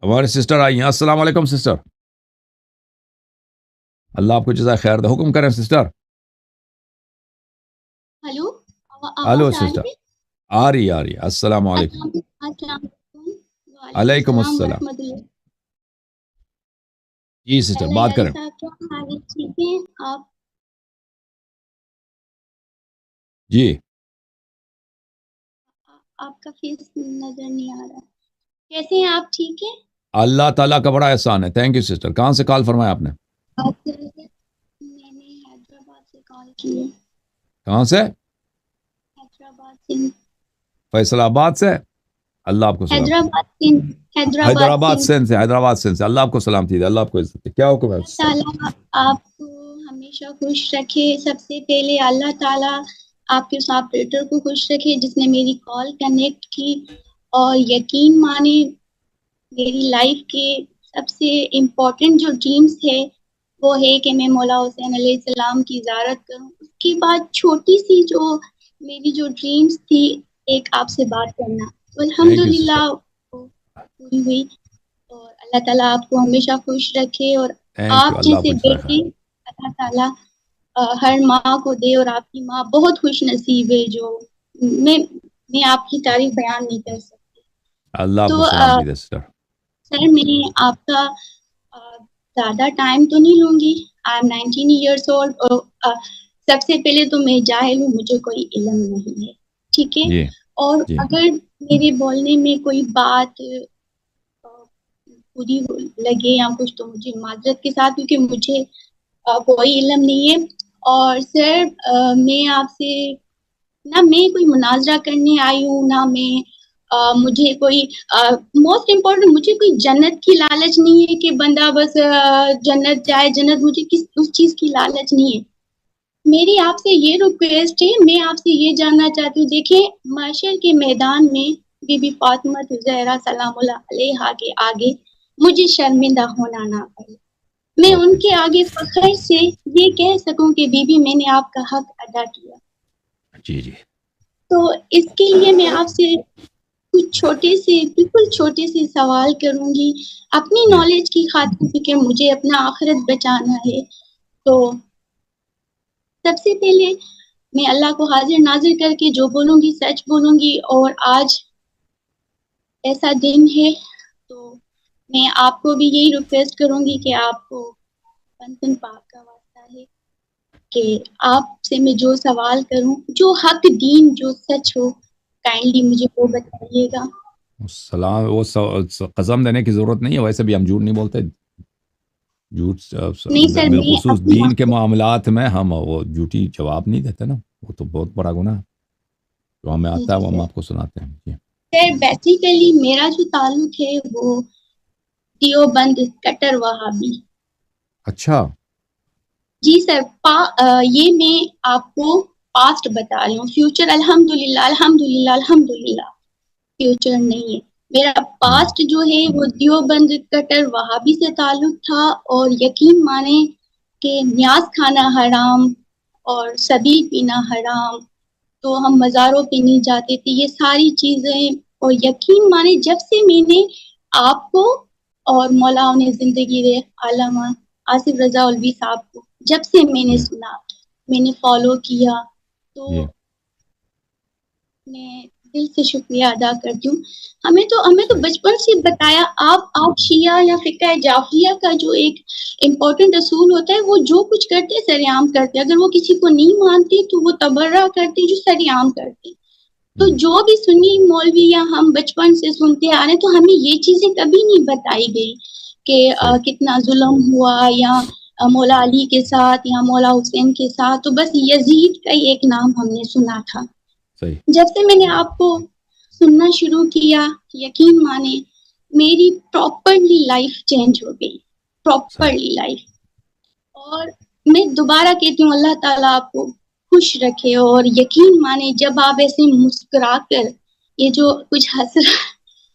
ہمارے سسٹر آئی ہیں. السلام علیکم سسٹر. اللہ آپ کو جزائے خیر دے. حکم کریں سسٹر. ہلو ہلو آواز آ سسٹر. رہی ہے؟ آ رہی السلام علیکم. السلام علیکم. وعلیکم علیکم السلام السلام. ورحمۃ اللہ. جی سسٹر بات یاری کریں. صاحب کیا حال ہے؟ ٹھیک ہیں آپ؟ جی آپ کا فیس نظر نہیں آ رہا. کیسے ہیں آپ؟ ٹھیک ہیں؟ اللہ تعالیٰ کا بڑا احسان ہے. Thank you sister. کہاں سے کال فرمایا آپ نے؟ میں نے حیدرآباد سے کال کی ہے. کہاں سے؟ حیدرآباد سے. فیصل آباد سے. اللہ آپ کو سلام. حیدرآباد سے. حیدرآباد سے. اللہ آپ کو سلامتی دے. اللہ آپ کو عزت دے. کیا حکم ہے؟ اللہ تعالیٰ آپ کو ہمیشہ خوش رکھے. سب سے پہلے اللہ تعالیٰ آپ کے اس آپریٹر کو خوش رکھے جس نے میری کال کنیکٹ کی. اور یقین مانے میری لائف کے سب سے امپورٹنٹ جو ڈریمز ہے وہ ہے کہ میں مولا حسین علیہ السلام کی زیارت کروں. اس کے بعد چھوٹی سی جو میری جو ڈریمز تھی ایک آپ سے بات کرنا، تو الحمدللہ پوری ہوئی. اور اللہ تعالیٰ آپ کو ہمیشہ خوش رکھے. اور تھینک یو. آپ اللہ آپ جیسے کو جزائے خیر. بیٹے اللہ تعالیٰ ہر ماں کو دے. اور آپ کی ماں بہت خوش نصیب ہے جو میں آپ کی تعریف بیان نہیں کر سکتی. اللہ آپ تو کو سلامتی دے سسٹر. سر میں آپ کا زیادہ ٹائم تو نہیں لوں گی. I am 19 years old. سب سے پہلے تو میں جاہل ہوں، مجھے کوئی علم نہیں ہے، ٹھیک ہے. جی اور جی اگر میرے بولنے میں کوئی بات پوری لگے یا کچھ تو مجھے معذرت کے ساتھ، کیونکہ مجھے کوئی علم نہیں ہے. اور سر میں آپ سے نہ میں کوئی مناظرہ کرنے آئی ہوں، نہ میں مجھے کوئی موسٹ امپورٹنٹ مجھے کوئی جنت کی لالچ نہیں ہے کہ بندہ بس جنت جائے. جنت مجھے اس چیز کی لالچ نہیں ہے. میری آپ سے یہ ریکویسٹ ہے، میں آپ سے یہ جاننا چاہتی ہوں. دیکھیں معاشر کے میدان میں بی بی فاطمہ زہرا سلام اللہ علیہا کے آگے مجھے شرمندہ ہونا نہ پڑے. میں ان کے آگے فخر سے یہ کہہ سکوں کہ بی بی میں نے آپ کا حق ادا کیا. جی جی. تو اس کے لیے میں آپ سے کچھ چھوٹے سے بالکل چھوٹے سے سوال کروں گی اپنی جی نالج کی خاطر، کیونکہ مجھے اپنا آخرت بچانا ہے. تو سب سے پہلے میں اللہ کو حاضر ناظر کر کے جو بولوں گی سچ بولوں گی. اور آج ایسا دن ہے تو میں آپ کو بھی یہی ریکویسٹ کروں گی کہ آپ کو پنتن پاک کا واسطہ ہے کہ آپ سے میں جو سوال کروں، جو حق دین جو سچ ہو، کائنڈلی مجھے وہ بتائیے گا. سلام. وہ قسم دینے کی ضرورت نہیں ہے. ویسے بھی ہم جھوٹ نہیں بولتے. جھوٹ نہیں سر، میں بالخصوص اپنی دین کے معاملات میں ہم وہ جھوٹی جواب نہیں دیتے نا. وہ تو بہت بڑا گناہ ہے. جو ہمیں آتا ہے وہ ہم آپ کو سناتے ہیں. جی سر بیسیکلی میرا جو تعلق ہے وہ دیوبند کٹر وہابی. اچھا. جی سر. یہ میں آپ کو پاسٹ بتا رہی ہوں، فیوچر الحمدللہ الحمدللہ الحمدللہ فیوچر نہیں ہے. میرا پاسٹ جو ہے وہ دیوبند کٹر وہابی سے تعلق تھا. اور یقین مانے کہ نیاز کھانا حرام اور سبیل پینا حرام، تو ہم مزاروں پہ نہیں جاتے تھے، یہ ساری چیزیں. اور یقین مانے جب سے میں نے آپ کو اور مولا نے زندگی دے علامہ آصف رضا علوی صاحب کو جب سے میں نے سنا، میں نے فالو کیا، تو جی میں دل سے شکریہ ادا کرتی ہوں. ہمیں تو بچپن سے بتایا. آپ شیعہ یا فقہ جعفریہ کا جو ایک امپورٹنٹ اصول ہوتا ہے، وہ جو کچھ کرتے سریعام کرتے. اگر وہ کسی کو نہیں مانتے تو وہ تبرہ کرتے جو سریعام کرتے. تو جو بھی سنی مولوی یا ہم بچپن سے سنتے آ رہے تو ہمیں یہ چیزیں کبھی نہیں بتائی گئی کہ کتنا ظلم ہوا یا مولا علی کے ساتھ یا مولا حسین کے ساتھ. تو بس یزید کا ایک نام ہم نے سنا تھا. صحیح. جب سے میں نے آپ کو سننا شروع کیا، یقین مانے میری پراپرلی لائف چینج ہو گئی. Properly life. اور میں دوبارہ کہتی ہوں اللہ تعالیٰ آپ کو خوش رکھے. اور یقین مانے جب آپ ایسے مسکرا کر یہ جو کچھ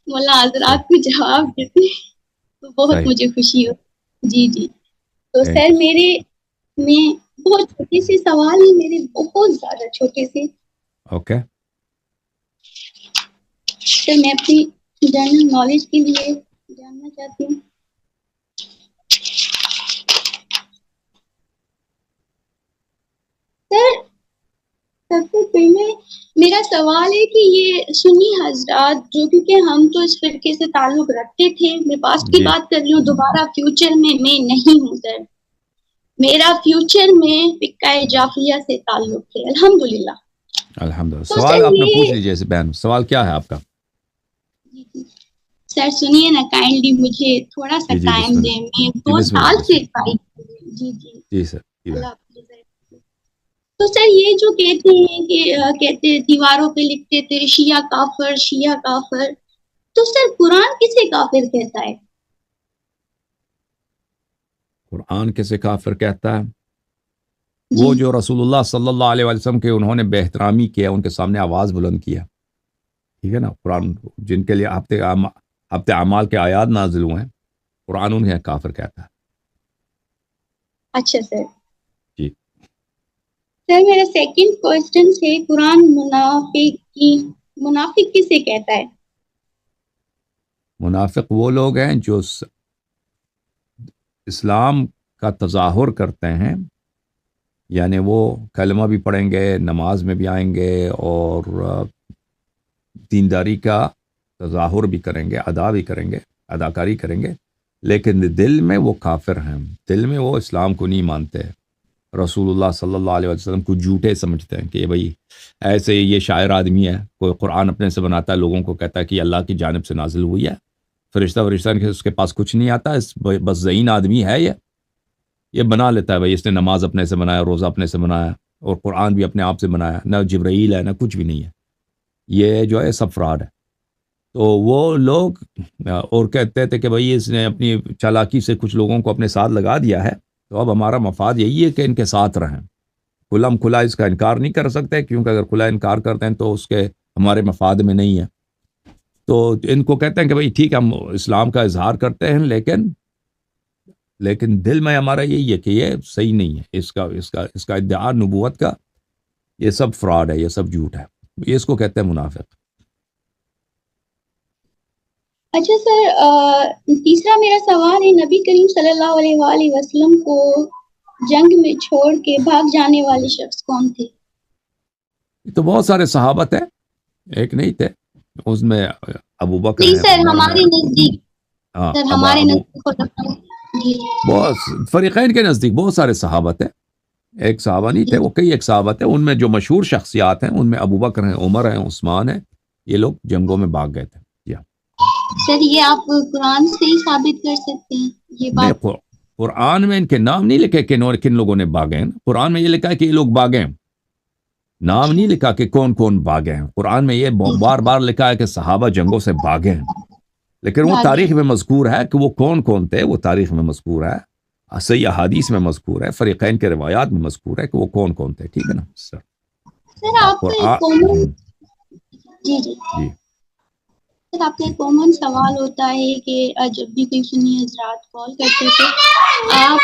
مولا حضرات کو جواب دیتے تو بہت مجھے خوشی ہو. جی جی. تو سر میں بہت چھوٹے سے سوال ہیں میرے، بہت زیادہ چھوٹے سے. اوکے. سر میں اپنی جنرل نالج کے لیے جاننا چاہتی ہوں. سر سب سے پہلے میرا سوال ہے کہ یہ سنی حضرات جو کیونکہ ہم تو اس فرقے سے تعلق رکھتے تھے، میں پاسٹ کی جی بات کر رہی ہوں، دوبارہ فیوچر میں نہیں ہوں سر. میرا فیوچر میں فقہ جعفریہ سے تعلق ہے الحمدللہ. الحمدللہ. تو سوال سر آپ نے پوچھ یہ لیجیے بہن، سوال کیا ہے آپ کا؟ سر سنیے نا کائنڈلی، مجھے تھوڑا سا جی جی ٹائم بسم اللہ. دیں. میں جی 2 بسم سال اللہ بسم سے اللہ. ٹرائی کر رہی ہوں. جی جی جی سر جی بہن. اللہ حافظ. تو سر یہ جو کہتے ہیں کہ کہتے دیواروں پہ لکھتے تھے شیعہ کافر شیعہ کافر، تو سر قرآن کسے کافر کہتا ہے؟ قرآن کسے کافر کہتا ہے؟ جی وہ جو رسول اللہ صلی اللہ علیہ وسلم کے انہوں نے بے احترامی کیا، ان کے سامنے آواز بلند کیا، ٹھیک ہے نا. قرآن جن کے لیے ہفتے اعمال کے آیات نازل ہوئے ہیں، قرآن انہیں کافر کہتا ہے. اچھا سر. جی. سر میرا سیکنڈ کوشچن ہے، قرآن منافق کسے کہتا ہے؟ منافق وہ لوگ ہیں جو اسلام کا تظاہر کرتے ہیں، یعنی وہ کلمہ بھی پڑھیں گے، نماز میں بھی آئیں گے، اور دینداری کا تظاہر بھی کریں گے، ادا بھی کریں گے، اداکاری کریں گے، لیکن دل میں وہ کافر ہیں. دل میں وہ اسلام کو نہیں مانتے، رسول اللہ صلی اللہ علیہ وسلم کو جھوٹے سمجھتے ہیں کہ بھئی ایسے یہ شاعر آدمی ہے، کوئی قرآن اپنے سے بناتا ہے، لوگوں کو کہتا ہے کہ اللہ کی جانب سے نازل ہوئی ہے، فرشتہ اس کے پاس کچھ نہیں آتا، بس ذہین آدمی ہے، یہ بنا لیتا ہے بھئی اس نے نماز اپنے سے بنایا، روزہ اپنے سے بنایا، اور قرآن بھی اپنے آپ سے بنایا، نہ جبرائیل ہے نہ کچھ بھی نہیں ہے، یہ جو ہے سب فراڈ ہے. تو وہ لوگ اور کہتے تھے کہ بھئی اس نے اپنی چالاکی سے کچھ لوگوں کو اپنے ساتھ لگا دیا ہے، تو اب ہمارا مفاد یہی ہے کہ ان کے ساتھ رہیں. کھلا اس کا انکار نہیں کر سکتے، کیونکہ اگر کھلا انکار کرتے ہیں تو اس کے ہمارے مفاد میں نہیں ہے. تو ان کو کہتے ہیں کہ بھئی ٹھیک ہے، ہم اسلام کا اظہار کرتے ہیں، لیکن دل میں ہمارا یہی ہے کہ یہ صحیح نہیں ہے، اس کا ادعا نبوت کا یہ سب فراڈ ہے، یہ سب جھوٹ ہے، یہ اس کو کہتے ہیں منافق. اچھا سر، تیسرا میرا سوال ہے، نبی کریم صلی اللہ علیہ وآلہ وسلم کو جنگ میں چھوڑ کے بھاگ جانے والے شخص کون تھے؟ تو بہت سارے صحابہ تھے، ایک نہیں تھے. اس میں ابو بکر نہیں ہیں، سر، عمر ہمارے ہیں. نزدیک. ہاں سر ہمارے نزدیک جی. بہت فریقین کے نزدیک بہت سارے صحابہ تھے، ایک صحابہ نہیں تھے، وہ کئی ایک صحابہ تھے. ان میں جو مشہور شخصیات ہیں ان میں ابو بکر ہیں، عمر ہیں، عثمان ہیں، یہ لوگ جنگوں میں بھاگ گئے تھے. سر یہ آپ قرآن سے ہی ثابت کر سکتے ہیں یہ نہیں، بات؟ قرآن میں ان کے نام نہیں لکھے کہ کن لوگوں نے بھاگے ہیں. قرآن میں یہ لکھا ہے کہ یہ لوگ بھاگے ہیں، نام نہیں لکھا کہ کون کون بھاگے ہیں. قرآن میں یہ بار بار لکھا ہے کہ صحابہ جنگوں سے بھاگے ہیں، لیکن وہ تاریخ میں مذکور ہے کہ وہ کون کون تھے، وہ تاریخ میں مذکور ہے، صحیح احادیث میں مذکور ہے، فریقین کے روایات میں مذکور ہے کہ وہ کون کون تھے. ٹھیک ہے نا سر؟ سر آپ کا ایک کامن جی سر آپ کا ایک کامن سوال ہوتا ہے کہ جب بھی کوئی سنی حضرات کال کرتے تھے، آپ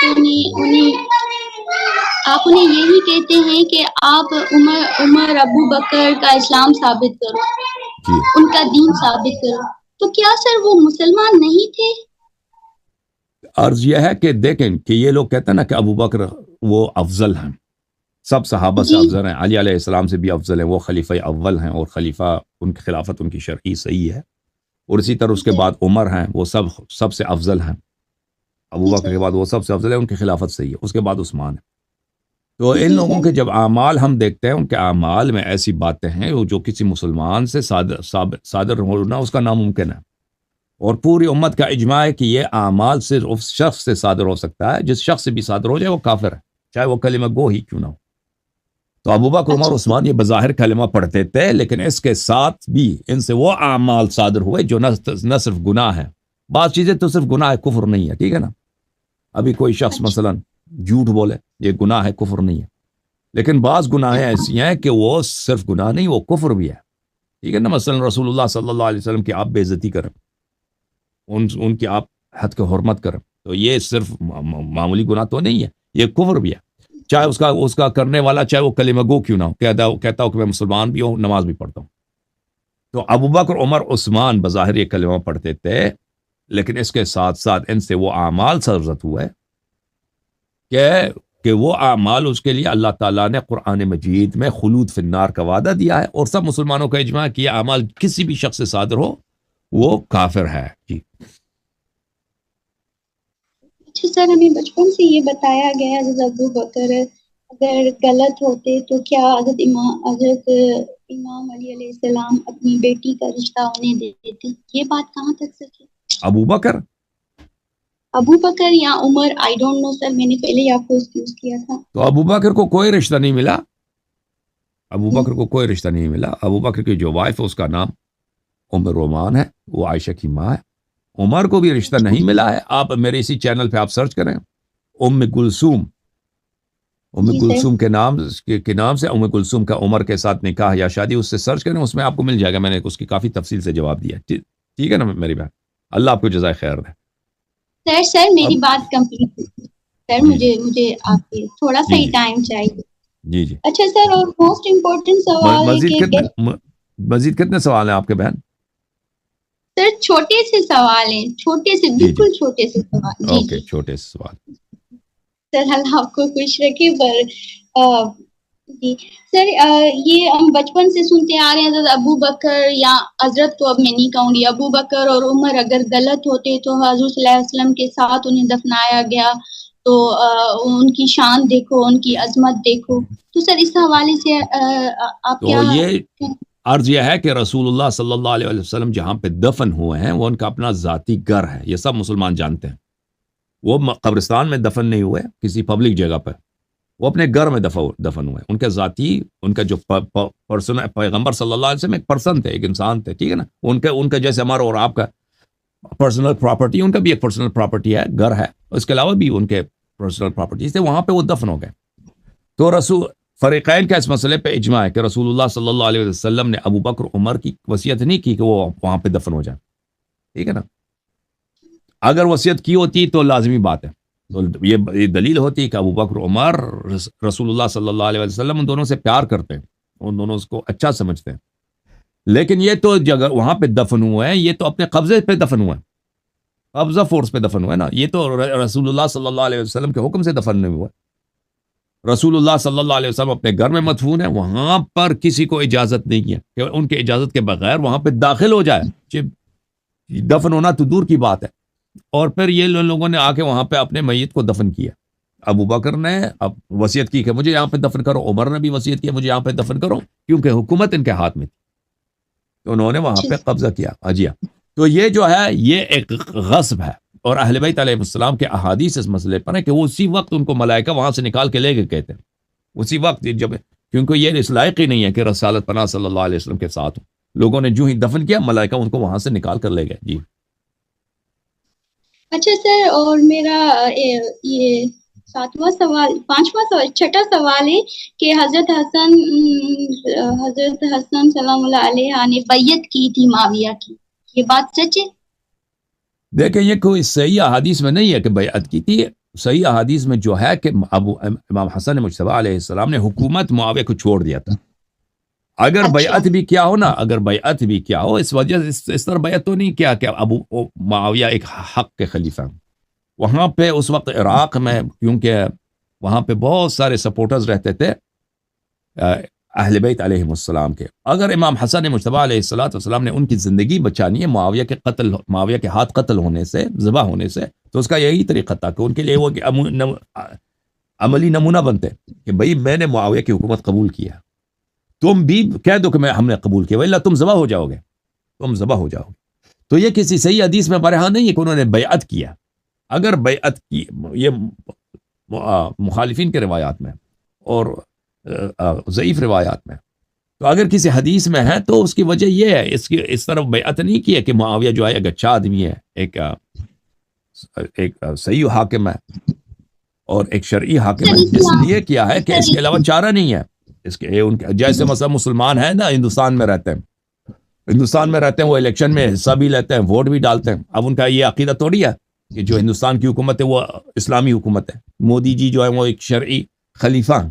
انہیں یہی کہتے ہیں کہ آپ عمر ابو بکر کا اسلام ثابت کرو، جی. ان کا دین ثابت کرو. تو کیا سر وہ مسلمان نہیں تھے؟ عرض یہ ہے کہ دیکھیں کہ یہ لوگ کہتے ہیں نا کہ ابو بکر وہ افضل ہیں، سب صحابہ سے افضل ہیں، علی علیہ السلام سے بھی افضل ہیں، وہ خلیفہ اول ہیں، اور خلیفہ ان کی خلافت ان کی شرعی صحیح ہے. اور اسی طرح اس کے بعد عمر ہیں، وہ سب سے افضل ہیں. ابو بکر کے بعد وہ سب سے افضل ہے، ان کی خلافت صحیح ہے. اس کے بعد عثمان ہے. تو ان لوگوں کے جب اعمال ہم دیکھتے ہیں، ان کے اعمال میں ایسی باتیں ہیں جو کسی مسلمان سے صادر ہونا اس کا ناممکن ہے. اور پوری امت کا اجماع ہے کہ یہ اعمال صرف اس شخص سے صادر ہو سکتا ہے، جس شخص سے بھی صادر ہو جائے وہ کافر ہے، چاہے وہ کلمہ گو ہی کیوں نہ ہو. تو ابو بکر، عمر، عثمان یہ بظاہر کلمہ پڑھتے تھے، لیکن اس کے ساتھ بھی ان سے وہ اعمال صادر ہوئے جو نہ صرف گناہ ہے، بعض چیزیں تو صرف گناہ ہے، کفر نہیں ہے. ٹھیک ہے نا؟ ابھی کوئی شخص مثلا جھوٹ بولے، یہ گناہ ہے، کفر نہیں ہے. لیکن بعض گناہیں ایسی ہیں کہ وہ صرف گناہ نہیں، وہ کفر بھی ہے. ٹھیک ہے نا؟ مثلا رسول اللہ صلی اللہ علیہ وسلم کی آپ بے عزتی کریں، ان کی آپ حد کی حرمت کریں، تو یہ صرف معمولی گناہ تو نہیں ہے، یہ کفر بھی ہے. چاہے اس کا کرنے والا چاہے وہ کلمہ گو کیوں نہ ہو، کہتا ہو کہ میں مسلمان بھی ہوں، نماز بھی پڑھتا ہوں. تو ابو بکر، عمر، عثمان بظاہر یہ کلمہ پڑھتے تھے، لیکن اس کے ساتھ ساتھ ان سے وہ اعمال سرزد ہوئے کہ وہ اعمال اس کے لیے اللہ تعالیٰ نے قرآن مجید میں خلود فی النار کا وعدہ دیا ہے، اور سب مسلمانوں کا اجماع ہے کہ یہ اعمال کسی بھی شخص سے صادر ہو وہ کافر ہے. جی اچھا سر، ہمیں بچپن سے یہ بتایا گیا ہے حضرت ابو بکر اگر غلط ہوتے تو کیا حضرت امام علی علیہ السلام اپنی بیٹی کا رشتہ ہونے دیتے؟ یہ بات کہاں تک سچ ہے؟ ابو بکر یا عمر، آئی ڈونٹ نو سر، میں نے پہلے ہی آپ کو ایکسکیوز کیا تھا. تو ابو بکر کو کوئی رشتہ نہیں ملا، ابو بکر کو کوئی رشتہ نہیں ملا. ابو بکر کی جو وائف ہے اس کا نام ام رومان ہے، وہ عائشہ کی ماں ہے. عمر کو بھی رشتہ نہیں ملا ہے. آپ میرے اسی چینل پہ آپ سرچ کریں ام کلثوم کے نام سے ام کلثوم کا عمر کے ساتھ نکاح یا شادی، اس سے سرچ کریں، اس میں آپ کو مل جائے گا. میں نے اس کی کافی تفصیل سے جواب دیا. ٹھیک ہے نا میری بہن؟ اللہ آپ کو جزائے خیر دے. سر میری بات کمپلیٹ سر، مجھے آپ کے تھوڑا سا ہی ٹائم چاہیے. جی جی. اچھا سر، اور موسٹ امپورٹنٹ سوال ہے مزید کتنے سوال ہیں آپ کے بہن؟ سر چھوٹے سے سوال ہیں، چھوٹے سے، بالکل چھوٹے سے سوال. اوکے، چھوٹے سے سوال. سر اللہ آپ کو خوش رکھے. پر جی سر، یہ ہم بچپن سے سنتے آ رہے ہیں حضرت ابو بکر، یا حضرت تو اب میں نہیں کہوں گی، ابو بکر اور عمر اگر غلط ہوتے تو حضور صلی اللہ علیہ وسلم کے ساتھ انہیں دفنایا گیا، تو ان کی شان دیکھو، ان کی عظمت دیکھو. تو سر اس حوالے سے آپ کیا؟ تو یہ عرض یہ ہے کہ رسول اللہ صلی اللہ علیہ وسلم جہاں پہ دفن ہوئے ہیں وہ ان کا اپنا ذاتی گھر ہے. یہ سب مسلمان جانتے ہیں. وہ قبرستان میں دفن نہیں ہوئے کسی پبلک جگہ پہ، وہ اپنے گھر میں دفن ہوئے. ان کے ذاتی، ان کا جو پرسن، پیغمبر صلی اللہ علیہ وسلم ایک پرسن تھے، ایک انسان تھے. ٹھیک ہے نا؟ ان کا جیسے ہمارا اور آپ کا پرسنل پراپرٹی، ان کا بھی ایک پرسنل پراپرٹی ہے، گھر ہے. اس کے علاوہ بھی ان کے پرسنل پراپرٹیز تھے. وہاں پہ وہ دفن ہو گئے. تو فریقین کا اس مسئلے پہ اجماع ہے کہ رسول اللہ صلی اللہ علیہ وسلم نے ابو بکر عمر کی وصیت نہیں کی کہ وہ وہاں پہ دفن ہو جائے. ٹھیک ہے نا؟ اگر وصیت کی ہوتی تو لازمی بات ہے، تو یہ دلیل ہوتی کہ ابو بکر عمر رسول اللہ صلی اللہ علیہ وسلم ان دونوں سے پیار کرتے ہیں، ان دونوں کو اچھا سمجھتے ہیں. لیکن یہ تو جگہ وہاں پہ دفن ہوئے ہیں، یہ تو اپنے قبضے پہ دفن ہوئے ہیں، قبضہ فورس پہ دفن ہوئے نا. یہ تو رسول اللہ صلی اللہ علیہ وسلم کے حکم سے دفن نہیں ہوئے. رسول اللہ صلی اللہ علیہ وسلم اپنے گھر میں مدفون ہے، وہاں پر کسی کو اجازت نہیں ہے کہ ان کے اجازت کے بغیر وہاں پہ داخل ہو جائے. دفن ہونا تو دور کی بات ہے. اور پھر یہ لوگوں نے آ کے وہاں پہ اپنے میت کو دفن کیا. ابو بکر نے اب وصیت کی کہ مجھے یہاں پہ دفن کرو، عمر نے بھی وصیت کی مجھے یہاں پہ دفن کرو، کیونکہ حکومت ان کے ہاتھ میں تھی، تو انہوں نے وہاں پہ قبضہ کیا. اجیا تو یہ جو ہے یہ ایک غصب ہے. اور اہل بیت علیہ السلام کے احادیث اس مسئلے پر ہے کہ وہ اسی وقت ان کو ملائکہ وہاں سے نکال کے لے گئے کہتے ہیں، اسی وقت جب، کیونکہ یہ اس لائق ہی نہیں ہے کہ رسالت پناہ صلی اللہ علیہ وسلم کے ساتھ ہوں. لوگوں نے جو ہی دفن کیا، ملائکہ ان کو وہاں سے نکال کر لے گئے. جی اچھا سر، اور میرا یہ پانچواں سوال چھٹا سوال ہے کہ حضرت حسن سلام اللہ علیہ نے بیعت کی تھی معاویہ کی، یہ بات سچ ہے؟ دیکھیں یہ کوئی صحیح احادیث میں نہیں ہے کہ بیعت کی تھی. صحیح احادیث میں جو ہے کہ امام حسن مجتبی علیہ السلام نے حکومت معاویہ کو چھوڑ دیا تھا. اگر بیعت بھی کیا ہو نا، اگر بیعت بھی کیا ہو، اس وجہ اس طرح بیعت تو نہیں کیا کہ معاویہ ایک حق کے خلیفہ. وہاں پہ اس وقت عراق میں، کیونکہ وہاں پہ بہت سارے سپورٹرز رہتے تھے اہل بیت علیہ السلام کے. اگر امام حسن مجتبی علیہ السلام نے ان کی زندگی بچانی ہے معاویہ کے ہاتھ قتل ہونے سے، ذبح ہونے سے، تو اس کا یہی طریقہ تھا کہ ان کے لیے وہ عملی نمونہ بنتے کہ بھئی میں نے معاویہ کی حکومت قبول کیا، تم بھی کہہ دو کہ ہم نے قبول کیا، وَإِلَّا تم ذبح ہو جاؤ گے، تم ذبح ہو جاؤ گے. تو یہ کسی صحیح حدیث میں ہمارے ہاں نہیں ہے کہ انہوں نے بیعت کیا. اگر بیعت کی، یہ مخالفین کے روایات میں اور ضعیف روایات میں، تو اگر کسی حدیث میں ہے تو اس کی وجہ یہ ہے، اس طرف بیعت نہیں کی ہے کہ معاویہ جو ہے ایک اچھا آدمی ہے، ایک صحیح حاکم ہے اور ایک شرعی حاکم ہے، اس لیے کیا ہے کہ اس کے علاوہ چارہ نہیں ہے. اس کے جیسے مثلا مسلمان ہیں نا، ہندوستان میں رہتے ہیں، وہ الیکشن میں حصہ بھی لیتے ہیں، ووٹ بھی ڈالتے ہیں. اب ان کا یہ عقیدہ تھوڑی ہے کہ جو ہندوستان کی حکومت ہے وہ اسلامی حکومت ہے. مودی جی جو ہے وہ ایک شرعی خلیفہ ہیں،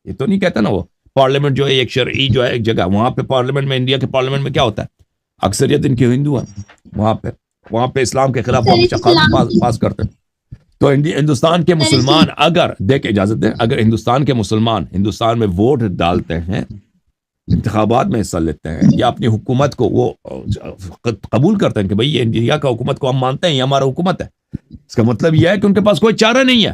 یہ تو نہیں کہتا نا. وہ پارلیمنٹ جو ہے ایک شرعی جو ہے ایک جگہ، وہاں پہ پارلیمنٹ میں، انڈیا کے پارلیمنٹ میں کیا ہوتا ہے، اکثریت ان کے ہندو ہیں وہاں پہ. وہاں پہ اسلام کے خلاف سر ہمیشہ قانون اسلام پاس کرتے ہیں. تو ہندوستان کے مسلمان اگر دیکھ اجازت دیں، اگر ہندوستان کے مسلمان ہندوستان میں ووٹ ڈالتے ہیں، انتخابات میں حصہ لیتے ہیں، یا اپنی حکومت کو وہ قبول کرتے ہیں کہ بھئی یہ انڈیا کا حکومت کو ہم مانتے ہیں، یہ ہمارا حکومت ہے، اس کا مطلب یہ ہے کہ ان کے پاس کوئی چارہ نہیں ہے،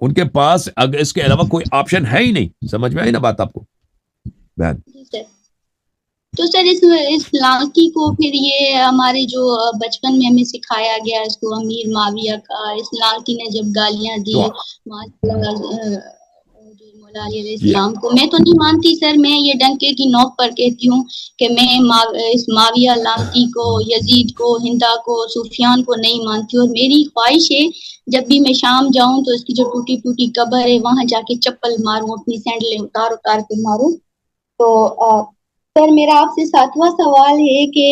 ان کے پاس اگر اس کے علاوہ کوئی آپشن ہے ہی نہیں. سمجھ میں آئی نا بات آپ کو بہن؟ جی سر. تو سر اس لڑکی کو پھر یہ ہمارے جو بچپن میں ہمیں سکھایا گیا اس کو امیر معاویہ کا، اس لڑکی نے جب گالیاں دی مولا علیہ السلام کو، میں تو نہیں مانتی سر، میں یہ ڈنکے کی نوک پر کہتی ہوں کہ میں اس معاویہ لعنتی کو، یزید کو، ہندا کو، سفیان کو نہیں مانتی، اور میری خواہش ہے جب بھی میں شام جاؤں تو اس کی جو ٹوٹی ٹوٹی قبر ہے وہاں جا کے چپل ماروں، اپنی سینڈلیں اتار کے ماروں. تو سر میرا آپ سے 7واں سوال ہے کہ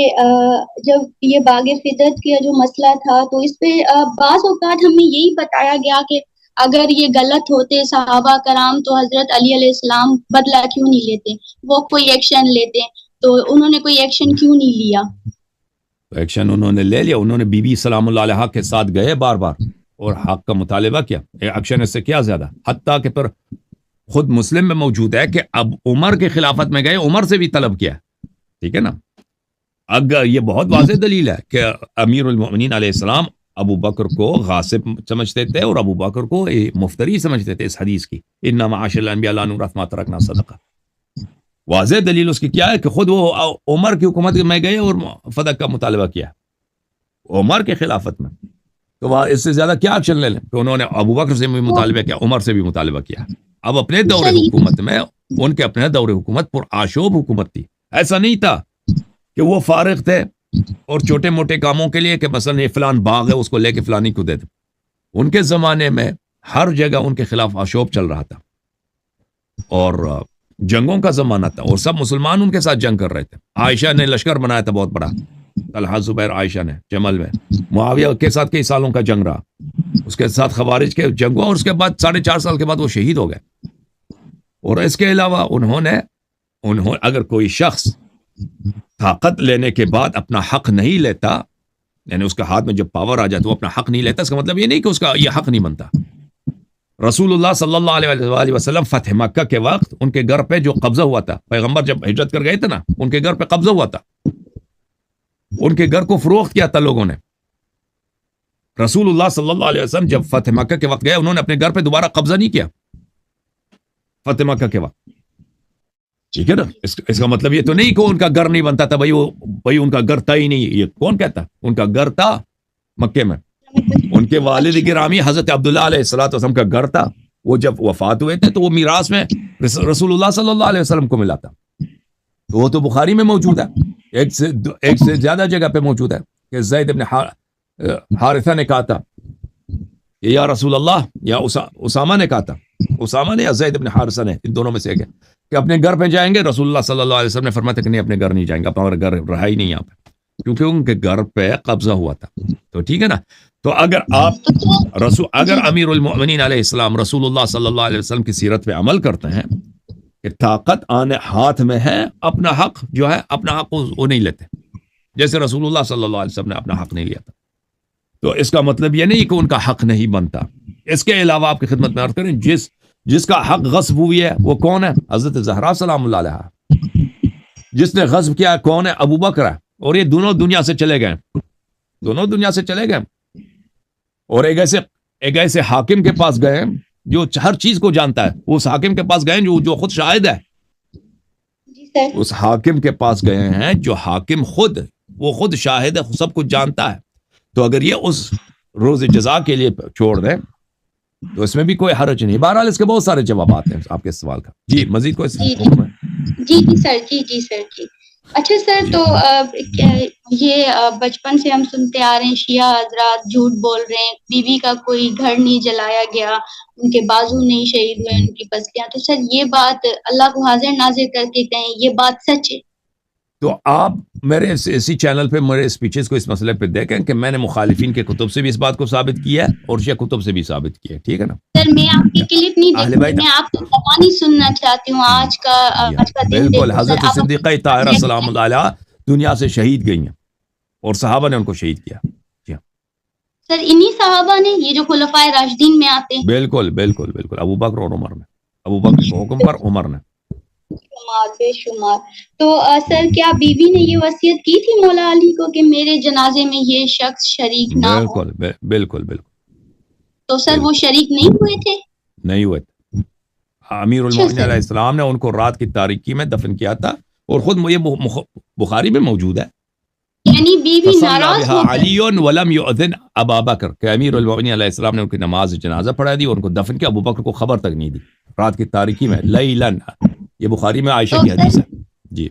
جب یہ باغ فطرت کا جو مسئلہ تھا تو اس پہ بعض اوقات ہمیں یہی بتایا گیا کہ اگر یہ غلط ہوتے صحابہ کرام تو حضرت علی علیہ السلام بدلہ کیوں نہیں لیتے، وہ کوئی ایکشن لیتے، تو انہوں نے کوئی ایکشن کیوں نہیں لیا؟ ایکشن انہوں نے لے لیا، انہوں نے بی بی سلام اللہ علیہ کے ساتھ گئے بار بار اور حق کا مطالبہ کیا. ایکشن اس سے کیا زیادہ، حتیٰ کہ پھر خود مسلم میں موجود ہے کہ اب عمر کے خلافت میں گئے، عمر سے بھی طلب کیا. ٹھیک ہے نا. اگر یہ بہت واضح دلیل ہے کہ امیر المؤمنین علیہ السلام ابو بکر کو غاصب سمجھتے تھے اور ابو بکر کو مفتری سمجھتے تھے. اس حدیث کی انما معاشر الانبیاء لا نورث ما ترکنا صدقہ، واضح دلیل اس کی کیا ہے کہ خود وہ عمر کی حکومت میں گئے اور فدق کا مطالبہ کیا عمر کے خلافت میں. تو وہ اس سے زیادہ کیا ایکشن لے لیں کہ انہوں نے ابو بکر سے بھی مطالبہ کیا، عمر سے بھی مطالبہ کیا. اب اپنے دور حکومت میں ان کے اپنے دور حکومت پر آشوب حکومت تھی. ایسا نہیں تھا کہ وہ فارغ تھے اور چھوٹے موٹے کاموں کے لیے کہ مثلا یہ فلان باغ ہے اس کو لے کے فلانی کو دے دیں. ان کے زمانے میں ہر جگہ ان کے خلاف آشوب چل رہا تھا اور جنگوں کا زمانہ تھا اور سب مسلمان ان کے ساتھ جنگ کر رہے تھے. عائشہ نے لشکر بنایا تھا بہت بڑا، طلحہ زبیر عائشہ نے جمل میں. معاویہ کے ساتھ کئی سالوں کا جنگ رہا، اس کے ساتھ خوارج کے جنگ ہوا اور اس کے بعد 4.5 سال کے بعد وہ شہید ہو گئے. اور اس کے علاوہ انہوں اگر کوئی شخص طاقت لینے کے بعد اپنا حق نہیں لیتا، یعنی اس کا ہاتھ میں جب پاور آ جاتا وہ اپنا حق نہیں لیتا، اس کا مطلب یہ نہیں کہ اس کا یہ حق نہیں بنتا. رسول اللہ صلی اللہ علیہ وسلم فتح مکہ کے وقت ان کے گھر پہ جو قبضہ ہوا تھا، پیغمبر جب ہجرت کر گئے تھے نا، ان کے گھر پہ قبضہ ہوا تھا، ان کے گھر کو فروخت کیا تھا لوگوں نے. رسول اللہ صلی اللہ علیہ وسلم جب فتح مکہ کے وقت گئے انہوں نے اپنے گھر پہ دوبارہ قبضہ نہیں کیا فتح مکہ کے وقت. ٹھیک ہے نا. اس کا مطلب یہ تو نہیں کہ ان کا گھر نہیں بنتا تھا، بھائی ان کا گھر تھا ہی نہیں. یہ کون کہتا؟ ان کا گھر تھا مکے میں. ان کے والد گرامی حضرت عبداللہ علیہ السلام کا گھر تھا. وہ جب وفات ہوئے تھے تو وہ میراث میں رسول اللہ صلی اللہ علیہ وسلم کو ملا تھا. تو وہ تو بخاری میں موجود ہے، ایک سے زیادہ جگہ پہ موجود ہے کہ زید بن حارثہ نے کہا تھا کہ یا رسول اللہ، یا اسامہ نے کہا تھا، اسامہ نے یا زید بن حارثہ نے، ان دونوں میں سے ایک ہے، کہ اپنے گھر پہ جائیں گے. رسول اللہ صلی اللہ علیہ وسلم نے فرمایا تھا کہ نہیں، اپنے گھر نہیں جائیں گے، اپنا گھر رہا ہی نہیں یہاں پہ، کیونکہ ان کے گھر پہ قبضہ ہوا تھا. تو ٹھیک ہے نا. تو اگر امیر المؤمنین علیہ السلام رسول اللہ صلی اللہ علیہ وسلم کی سیرت پہ عمل کرتے ہیں کہ طاقت آنے ہاتھ میں ہے، اپنا حق جو ہے، اپنا حق وہ نہیں لیتے، جیسے رسول اللہ صلی اللہ علیہ وسلم نے اپنا حق نہیں لیا تھا. تو اس کا مطلب یہ نہیں کہ ان کا حق نہیں بنتا. اس کے علاوہ آپ کی خدمت میں عرض کریں، جس کا حق غصب ہوئی ہے وہ کون ہے؟ حضرت زہرا سلام اللہ علیہ. جس نے غصب کیا کون ہے؟ ابو بکر ہے. اور یہ دونوں دنیا سے چلے گئے، اور ایک ایسے حاکم کے پاس گئے جو ہر چیز کو جانتا ہے. اس حاکم کے پاس گئے جو خود شاہد ہے. اس حاکم کے پاس گئے ہیں جو حاکم خود شاہد ہے، سب کچھ جانتا ہے. تو اگر یہ اس روز جزا کے لیے چھوڑ دیں تو اس میں بھی کوئی حرج نہیں. بہرحال اس کے بہت سارے جوابات ہیں آپ کے سوال کا. جی مزید کوئی جی سر. اچھا سر، تو یہ بچپن سے ہم سنتے آ رہے ہیں شیعہ حضرات جھوٹ بول رہے ہیں، بیوی کا کوئی گھر نہیں جلایا گیا، ان کے بازو نہیں شہید ہوئے، ان کی پسلیاں. تو سر یہ بات اللہ کو حاضر ناظر کر کے کہیں، یہ بات سچ ہے؟ تو آپ میرے اسی چینل پہ میرے اسپیچز کو اس مسئلے پہ دیکھیں کہ میں نے مخالفین کے کتب سے بھی اس بات کو ثابت کیا ہے اور شیعہ کتب سے بھی ثابت کیا ہے. ٹھیک ہے نا. سر میں آپ کی کلپ نہیں دیکھ رہی، میں آپ کی زبانی سننا چاہتی ہوں. آج کا دن بالکل. حضرت صدیقہ طاہرہ سلام اللہ علیہ دنیا سے شہید گئی ہیں اور صحابہ نے ان کو شہید کیا. جی سر انہی صحابہ نے یہ جو خلفائے راشدین میں آتے ہیں؟ بالکل بالکل بالکل، ابو بکر اور عمر نے، ابو بکر کے حکم پر عمر نے. شمار بے شمار. تو سر کیا بیوی نے یہ وصیت کی تھی مولا علی کو کہ میرے جنازے میں یہ شخص شریک نہ ہو؟ بالکل بالکل بالکل. تو سر وہ شریک نہیں ہوئے تھے؟ نہیں ہوئے تھے. امیر المومنین علیہ السلام نے ان کو رات کی تاریکی میں دفن کیا تھا، اور خود یہ بخاری میں موجود ہے. یعنی بیوی ناراض ہو علی ولم یؤذن ابا بکر، کہ امیر المومنین علیہ السلام نے ان کی نماز جنازہ پڑھا دی اور ان کو دفن کیا، ابو بکر کو خبر تک نہیں دی رات کی تاریکی میں لیلن. یہ بخاری میں عائشہ کی حدیث ہے. جی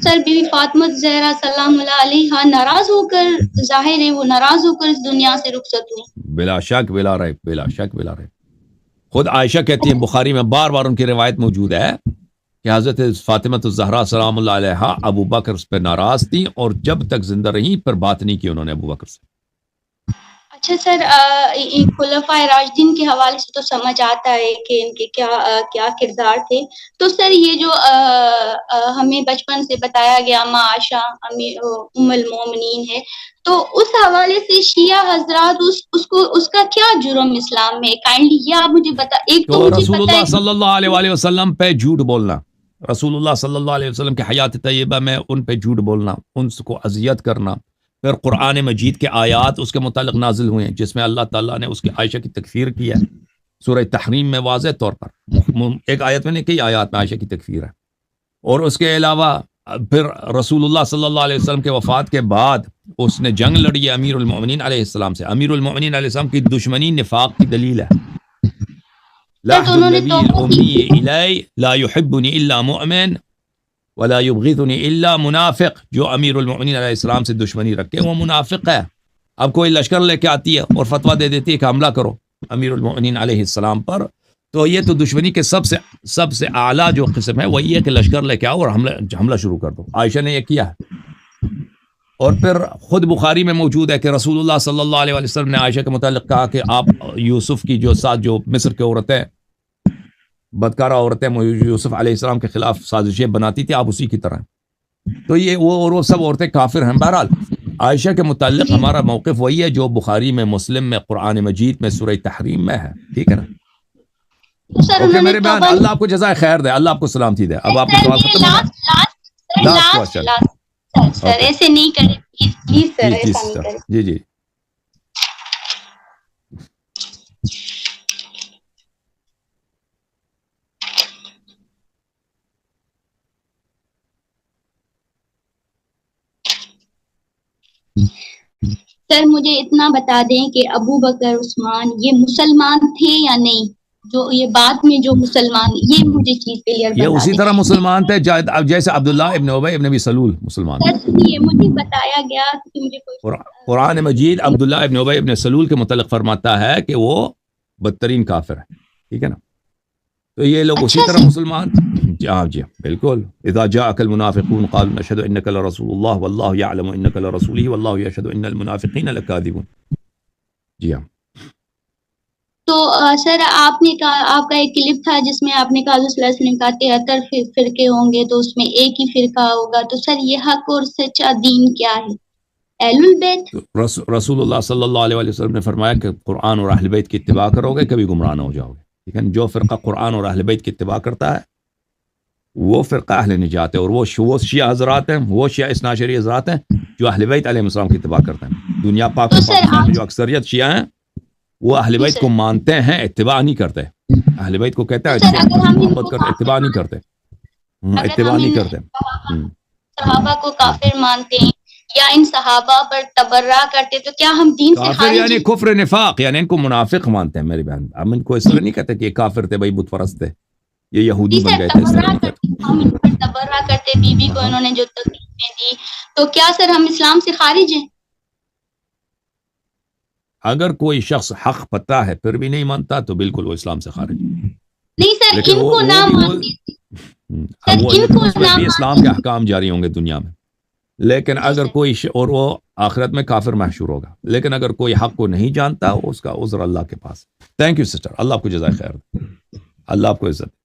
سر بیوی فاطمہ زہرا سلام اللہ علیہا ناراض ہو کر، ظاہر ہے وہ ناراض ہو کر اس دنیا سے رخصت ہوئی. بلا شک بلا ریب، بلا شک بلا ریب. خود عائشہ کہتی ہیں، بخاری میں بار بار ان کی روایت موجود ہے کہ حضرت فاطمہ الزہرا سلام اللہ علیہا ابو بکر پہ ناراض تھی، اور جب تک زندہ رہی پر بات نہیں کی انہوں نے ابو بکر سے. اچھا سر، خلفائے راشدین کے حوالے سے تو سمجھ آتا ہے کہ ان کے کیا کردار تھے. تو سر یہ جو ہمیں بچپن سے بتایا گیا ماں عائشہ ام المومنین ہے، تو اس حوالے سے شیعہ حضرات اس کا کیا جرم اسلام میں؟ کائنڈلی یہ آپ مجھے بتا. ایک تو مجھے رسول پتہ اللہ ہے صلی اللہ علیہ وسلم پہ جھوٹ بولنا، رسول اللہ صلی اللہ علیہ وسلم کے حیات طیبہ میں ان پہ جھوٹ بولنا، ان کو اذیت کرنا. پھر قرآن مجید کے آیات اس کے متعلق نازل ہوئے ہیں جس میں اللہ تعالیٰ نے اس کی عائشہ کی تکفیر کی ہے سورہ تحریم میں واضح طور پر. ایک آیت میں نہیں، کئی آیات میں عائشہ کی تکفیر ہے. اور اس کے علاوہ پھر رسول اللہ صلی اللہ علیہ وسلم کے وفات کے بعد اس نے جنگ لڑی ہے امیر المومنین علیہ السلام سے. امیر المومنین علیہ السلام کی دشمنی نفاق کی دلیل ہے. لاحد النبی الامی الی لا یحبنی الا مؤمن ولا یبغضنی الا منافق. جو امیر المومنین علیہ السلام سے دشمنی رکھے وہ منافق ہے. اب کوئی لشکر لے کے آتی ہے اور فتویٰ دے دیتی ہے کہ حملہ کرو امیر المومنین علیہ السلام پر، تو یہ تو دشمنی کے سب سے اعلیٰ جو قسم ہے وہی ہے کہ لشکر لے کے آؤ اور حملہ شروع کر دو. عائشہ نے یہ کیا ہے. اور پھر خود بخاری میں موجود ہے کہ رسول اللہ صلی اللہ علیہ وسلم نے عائشہ کے متعلق کہا کہ آپ یوسف کی جو ساتھ جو مصر کے عورتیں بدکارہ عورتیں یوسف علیہ السلام کے خلاف سازشیں بناتی تھی، آپ اسی کی طرح. تو یہ وہ سب عورتیں کافر ہیں. بہرحال عائشہ کے متعلق ہمارا موقف وہی ہے جو بخاری میں، مسلم میں، قرآن مجید میں، سورہ تحریم میں ہے. ٹھیک ہے نا؟ اوکے میرے بہن، اللہ آپ کو جزائے خیر دے، اللہ آپ کو سلامتی دے. اب آپ کا سوال ختم ہو گیا؟ لاسٹ کوسچن سر ایسے نہیں کریں پلیز سر، ایسا نہیں کریں. جی جی. سر مجھے اتنا بتا دیں کہ ابو بکر عثمان یہ مسلمان تھے یا نہیں؟ جو یہ بعد میں جو مسلمان، یہ مجھے چیز کلیئر بتا دیں. یہ اسی طرح مسلمان تھے جیسے عبداللہ ابن ابی ابن ابی سلول مسلمان تھے. یہ مجھے بتایا گیا کہ مجھے کوئی قرآن مجید عبداللہ ابن ابی ابن سلول کے متعلق فرماتا ہے کہ وہ بدترین کافر ہے. ٹھیک ہے نا؟ تو یہ لوگ اسی طرح مسلمان. ہاں جی بالکل. اذا جاءك المنافقون قالوا نشهد انك لرسول الله والله يعلم انك لرسوله والله يشهد ان المنافقين لكاذبون. جی ہاں. تو سر آپ نے کہا، آپ کا ایک کلپ تھا جس میں آپ نے کہا صلی اللہ علیہ وسلم کا 73 فرقے ہوں گے تو اس میں ایک ہی فرقہ ہوگا. تو سر یہ حق اور سچا دین کیا ہے؟ اہل البیت. رسول اللہ صلی اللہ علیہ وسلم نے فرمایا کہ قرآن اور اہل بیت کی اتباع کرو گے کبھی گمراہ نہ ہو جاؤ گے. ٹھیک ہے. جو فرقہ قرآن اور اہل بیت کی اتباع کرتا ہے وہ فرقہ اہل نجات ہے، اور وہ شیعہ حضرات ہیں، وہ شیعہ اثنا عشری حضرات ہیں جو اہل بیت علیہ السلام کی اتباع کرتے ہیں. دنیا پاک و پاکستان میں جو اکثریت شیعہ ہیں وہ اہل بیت کو مانتے ہیں، اتباع نہیں کرتے. اہل بیت کو کہتے ہیں محبت کرتے، اتباع نہیں کرتے. اتباع نہیں کرتے. صحابہ کو کافر مانتے ہیں یا ان صحابہ پر تبرہ کرتے تو کیا ہم دین سے کافر خارج؟ یعنی کفر نفاق، یعنی ان کو منافق مانتے ہیں میری بہن. ہم ان کو اس طرح نہیں کہتے کہ یہ کافر تھے، بھائی بت پرست تھے، یہ یہودی بن گئے تھے، اس طرح نہیں کہتے. ہم ان پر تبرہ کرتے، بی بی کو انہوں نے جو تکلیفیں دی، تو کیا سر ہم اسلام سے خارج ہیں؟ اگر کوئی شخص حق پتہ ہے پھر بھی نہیں مانتا تو بالکل وہ اسلام سے خارج. نہیں سر، ان کو نہ مانتے، اس میں بھی اسلام کے احکام جاری ہوں گے دنیا میں. لیکن اگر کوئی اور وہ آخرت میں کافر محشور ہوگا. لیکن اگر کوئی حق کو نہیں جانتا اس کا عذر اللہ کے پاس. تھینک یو سسٹر، اللہ آپ کو جزائے خیر، اللہ آپ کو عزت.